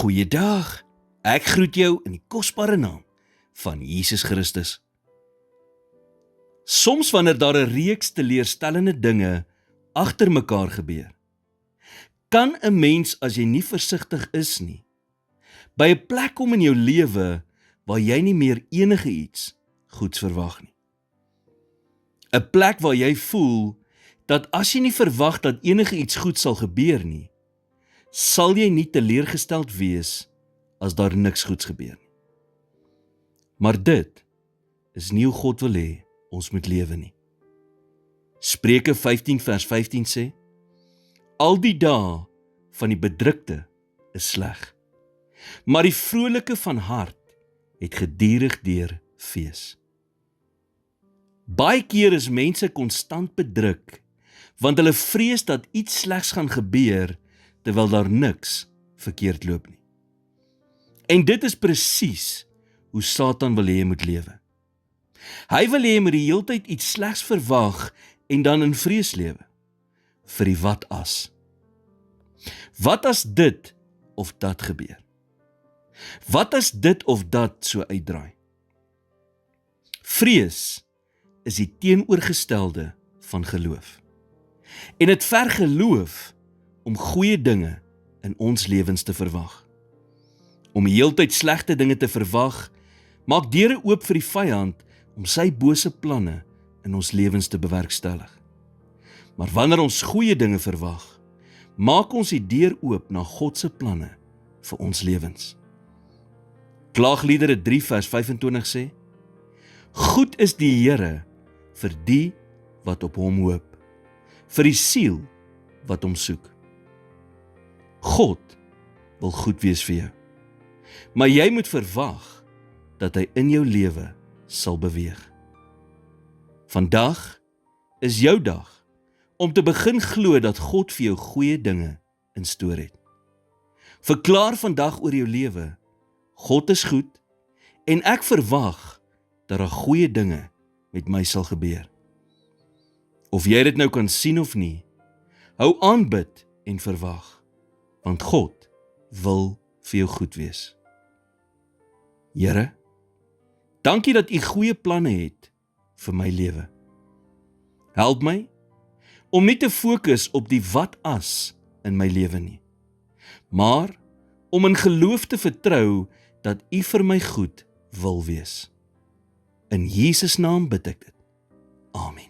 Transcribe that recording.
Goeiedag, ek groet jou in die kosbare naam van Jesus Christus. Soms wanneer daar 'n reeks teleurstellende dinge agter mekaar gebeur, kan 'n mens as jy nie versigtig is nie, by 'n plek kom in jou lewe waar jy nie meer enige iets goeds verwag nie. 'n Plek waar jy voel dat as jy nie verwag dat enige iets goeds sal gebeur nie, sal jy nie teleurgesteld wees as daar niks goeds gebeur nie. Maar dit is nie hoe God wil hê ons moet lewe nie. Spreuke 15 vers 15 sê, al die dae van die bedrukte is sleg, maar die vrolike van hart het gedurig deur fees. Baie keer is mense konstant bedruk, want hulle vrees dat iets slegs gaan gebeur, terwyl daar niks verkeerd loop nie. En dit is presies hoe Satan wil hê jy moet lewe. Hy wil hê jy moet die heeltyd iets slegs verwag en dan in vrees lewe, vir die wat as. Wat as dit of dat gebeur? Wat as dit of dat so uitdraai? Vrees is die teenoorgestelde van geloof. En dit verg geloof om goeie dinge in ons lewens te verwag. Om die heeltyd slegte dinge te verwag, maak deure oop vir die vyand om sy bose planne in ons lewens te bewerkstellig. Maar wanneer ons goeie dinge verwag, maak ons die deur oop na God se planne vir ons lewens. Klaagliedere 3 vers 25 sê, goed is die Here vir die wat op hom hoop, vir die siel wat hom soek. God wil goed wees vir jou, maar jy moet verwag dat hy in jou lewe sal beweeg. Vandag is jou dag om te begin glo dat God vir jou goeie dinge in store het. Verklaar vandag oor jou lewe, God is goed en ek verwag dat daar goeie dinge met my sal gebeur. Of jy dit nou kan sien of nie, hou aan bid en verwag, want God wil vir jou goed wees. Here, dankie dat U goeie planne het vir my lewe. Help my om nie te fokus op die wat as in my lewe nie, maar om in geloof te vertrou dat U vir my goed wil wees. In Jesus naam bid ek dit. Amen.